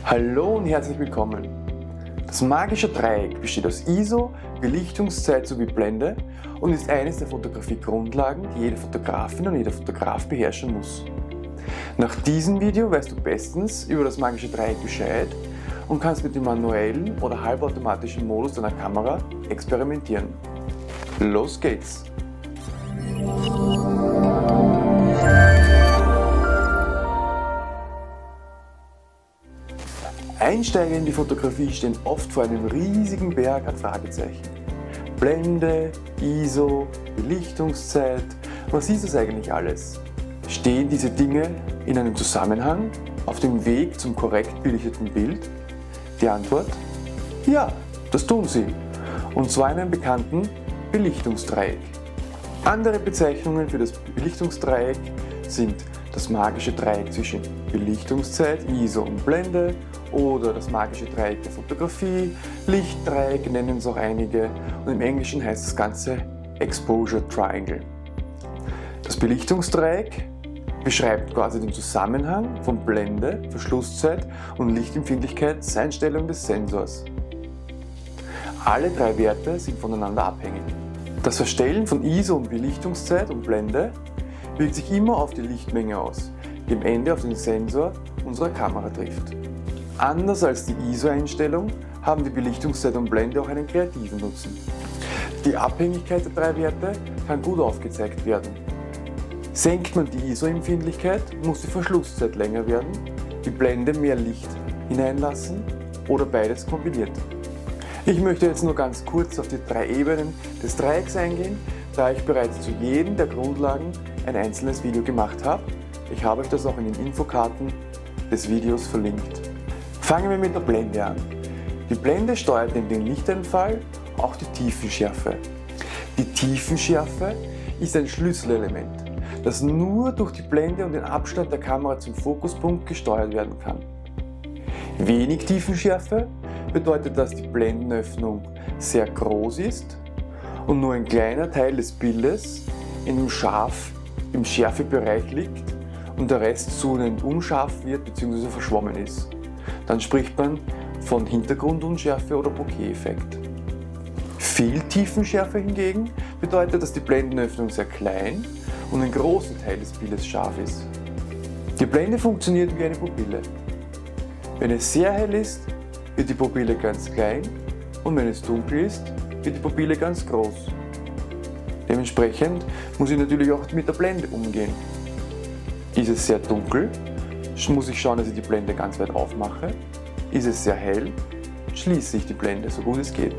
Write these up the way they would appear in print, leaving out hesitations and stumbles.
Hallo und herzlich willkommen. Das magische Dreieck besteht aus ISO, Belichtungszeit sowie Blende und ist eines der Fotografie-Grundlagen, die jede Fotografin und jeder Fotograf beherrschen muss. Nach diesem Video weißt du bestens über das magische Dreieck Bescheid und kannst mit dem manuellen oder halbautomatischen Modus deiner Kamera experimentieren. Los geht's! Einsteiger in die Fotografie stehen oft vor einem riesigen Berg an Fragezeichen. Blende, ISO, Belichtungszeit, was ist das eigentlich alles? Stehen diese Dinge in einem Zusammenhang auf dem Weg zum korrekt belichteten Bild? Die Antwort? Ja, das tun sie. Und zwar in einem bekannten Belichtungsdreieck. Andere Bezeichnungen für das Belichtungsdreieck sind das magische Dreieck zwischen Belichtungszeit, ISO und Blende oder das magische Dreieck der Fotografie, Lichtdreieck nennen es auch einige und im Englischen heißt das Ganze Exposure Triangle. Das Belichtungsdreieck beschreibt quasi den Zusammenhang von Blende, Verschlusszeit und Lichtempfindlichkeitseinstellung des Sensors. Alle drei Werte sind voneinander abhängig. Das Verstellen von ISO und Belichtungszeit und Blende wirkt sich immer auf die Lichtmenge aus, die am Ende auf den Sensor unserer Kamera trifft. Anders als die ISO-Einstellung haben die Belichtungszeit und Blende auch einen kreativen Nutzen. Die Abhängigkeit der drei Werte kann gut aufgezeigt werden. Senkt man die ISO-Empfindlichkeit, muss die Verschlusszeit länger werden, die Blende mehr Licht hineinlassen oder beides kombiniert. Ich möchte jetzt nur ganz kurz auf die drei Ebenen des Dreiecks eingehen, da ich bereits zu jedem der Grundlagen ein einzelnes Video gemacht habe. Ich habe euch das auch in den Infokarten des Videos verlinkt. Fangen wir mit der Blende an. Die Blende steuert neben dem Lichteinfall auch die Tiefenschärfe. Die Tiefenschärfe ist ein Schlüsselelement, das nur durch die Blende und den Abstand der Kamera zum Fokuspunkt gesteuert werden kann. Wenig Tiefenschärfe bedeutet, dass die Blendenöffnung sehr groß ist und nur ein kleiner Teil des Bildes im Schärfebereich liegt und der Rest zunehmend unscharf wird bzw. verschwommen ist. Dann spricht man von Hintergrundunschärfe oder Bokeh-Effekt. Viel Tiefenschärfe hingegen bedeutet, dass die Blendenöffnung sehr klein und ein großer Teil des Bildes scharf ist. Die Blende funktioniert wie eine Pupille. Wenn es sehr hell ist, wird die Pupille ganz klein und wenn es dunkel ist, wird die Pupille ganz groß. Dementsprechend muss ich natürlich auch mit der Blende umgehen. Ist es sehr dunkel, muss ich schauen, dass ich die Blende ganz weit aufmache. Ist es sehr hell, schließe ich die Blende, so gut es geht.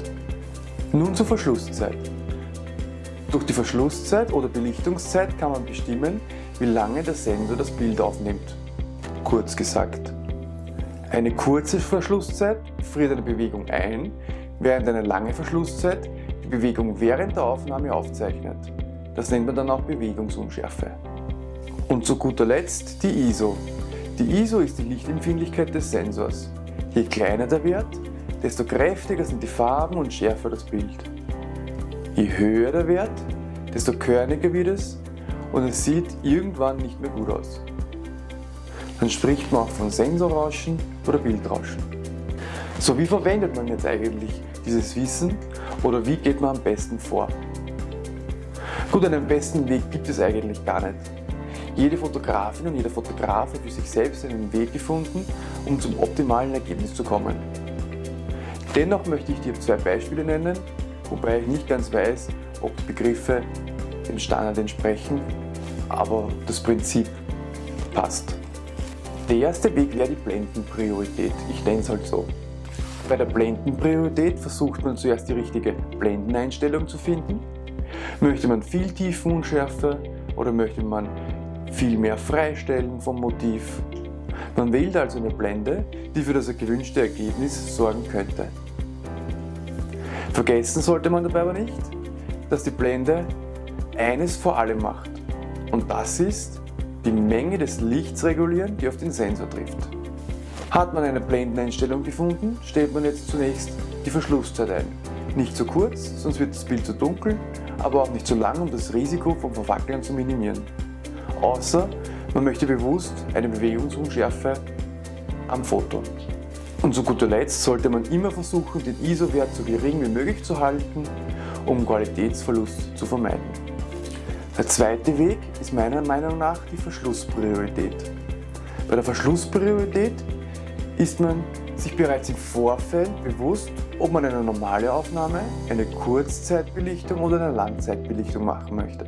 Nun zur Verschlusszeit. Durch die Verschlusszeit oder Belichtungszeit kann man bestimmen, wie lange der Sensor das Bild aufnimmt. Kurz gesagt. Eine kurze Verschlusszeit friert eine Bewegung ein, während eine lange Verschlusszeit die Bewegung während der Aufnahme aufzeichnet. Das nennt man dann auch Bewegungsunschärfe. Und zu guter Letzt die ISO. Die ISO ist die Lichtempfindlichkeit des Sensors. Je kleiner der Wert, desto kräftiger sind die Farben und schärfer das Bild. Je höher der Wert, desto körniger wird es und es sieht irgendwann nicht mehr gut aus. Dann spricht man auch von Sensorrauschen oder Bildrauschen. So, wie verwendet man jetzt eigentlich dieses Wissen oder wie geht man am besten vor? Gut, einen besten Weg gibt es eigentlich gar nicht. Jede Fotografin und jeder Fotograf hat für sich selbst einen Weg gefunden, um zum optimalen Ergebnis zu kommen. Dennoch möchte ich dir zwei Beispiele nennen, wobei ich nicht ganz weiß, ob die Begriffe dem Standard entsprechen, aber das Prinzip passt. Der erste Weg wäre die Blendenpriorität, ich nenne es halt so. Bei der Blendenpriorität versucht man zuerst die richtige Blendeneinstellung zu finden. Möchte man viel Tiefenunschärfe oder möchte man viel mehr freistellen vom Motiv? Man wählt also eine Blende, die für das gewünschte Ergebnis sorgen könnte. Vergessen sollte man dabei aber nicht, dass die Blende eines vor allem macht. Und das ist die Menge des Lichts regulieren, die auf den Sensor trifft. Hat man eine Blendeneinstellung gefunden, stellt man jetzt zunächst die Verschlusszeit ein. Nicht zu kurz, sonst wird das Bild zu dunkel, aber auch nicht zu lang, um das Risiko vom Verwackeln zu minimieren. Außer man möchte bewusst eine Bewegungsunschärfe am Foto. Und zu guter Letzt sollte man immer versuchen, den ISO-Wert so gering wie möglich zu halten, um Qualitätsverlust zu vermeiden. Der zweite Weg ist meiner Meinung nach die Verschlusspriorität. Bei der Verschlusspriorität ist man sich bereits im Vorfeld bewusst, ob man eine normale Aufnahme, eine Kurzzeitbelichtung oder eine Langzeitbelichtung machen möchte.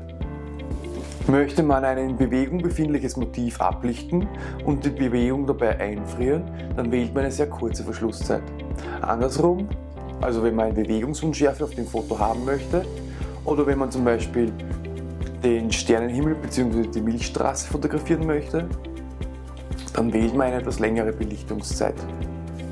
Möchte man ein in Bewegung befindliches Motiv ablichten und die Bewegung dabei einfrieren, dann wählt man eine sehr kurze Verschlusszeit. Andersrum, also wenn man eine Bewegungsunschärfe auf dem Foto haben möchte oder wenn man zum Beispiel den Sternenhimmel bzw. die Milchstraße fotografieren möchte, dann wählt man eine etwas längere Belichtungszeit.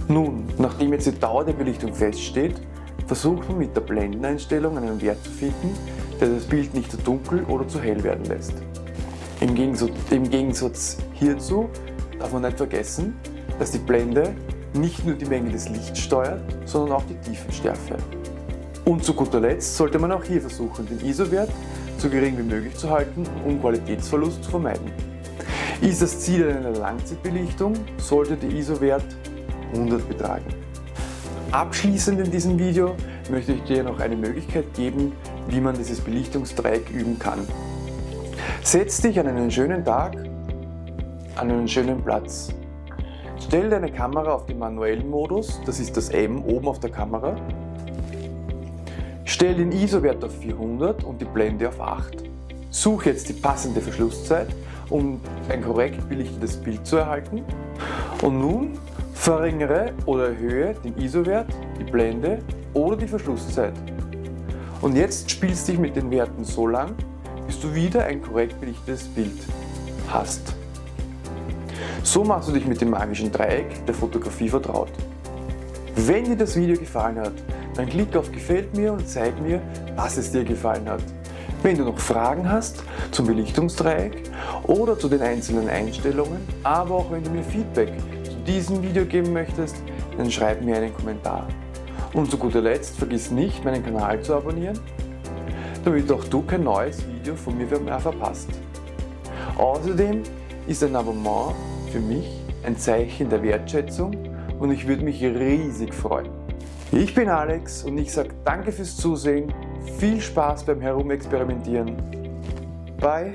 Nun, nachdem jetzt die Dauer der Belichtung feststeht, versucht man mit der Blendeneinstellung einen Wert zu finden, der das Bild nicht zu dunkel oder zu hell werden lässt. Im Gegensatz hierzu darf man nicht vergessen, dass die Blende nicht nur die Menge des Lichts steuert, sondern auch die Tiefenschärfe. Und zu guter Letzt sollte man auch hier versuchen, den ISO-Wert so gering wie möglich zu halten, um Qualitätsverlust zu vermeiden. Ist das Ziel einer Langzeitbelichtung, sollte der ISO-Wert 100 betragen. Abschließend in diesem Video möchte ich dir noch eine Möglichkeit geben, wie man dieses Belichtungsdreieck üben kann. Setz dich an einen schönen Tag, an einen schönen Platz. Stell deine Kamera auf den manuellen Modus, das ist das M oben auf der Kamera. Stell den ISO-Wert auf 400 und die Blende auf 8. Such jetzt die passende Verschlusszeit, um ein korrekt belichtetes Bild zu erhalten. Und nun verringere oder erhöhe den ISO-Wert, die Blende oder die Verschlusszeit. Und jetzt spielst du dich mit den Werten so lang, bis du wieder ein korrekt belichtetes Bild hast. So machst du dich mit dem magischen Dreieck der Fotografie vertraut. Wenn dir das Video gefallen hat, dann klick auf Gefällt mir und zeig mir, dass es dir gefallen hat. Wenn du noch Fragen hast zum Belichtungsdreieck oder zu den einzelnen Einstellungen, aber auch wenn du mir Feedback zu diesem Video geben möchtest, dann schreib mir einen Kommentar. Und zu guter Letzt vergiss nicht, meinen Kanal zu abonnieren, damit auch du kein neues Video von mir mehr verpasst. Außerdem ist ein Abonnement für mich ein Zeichen der Wertschätzung und ich würde mich riesig freuen. Ich bin Alex und ich sage danke fürs Zusehen, viel Spaß beim Herumexperimentieren. Bye!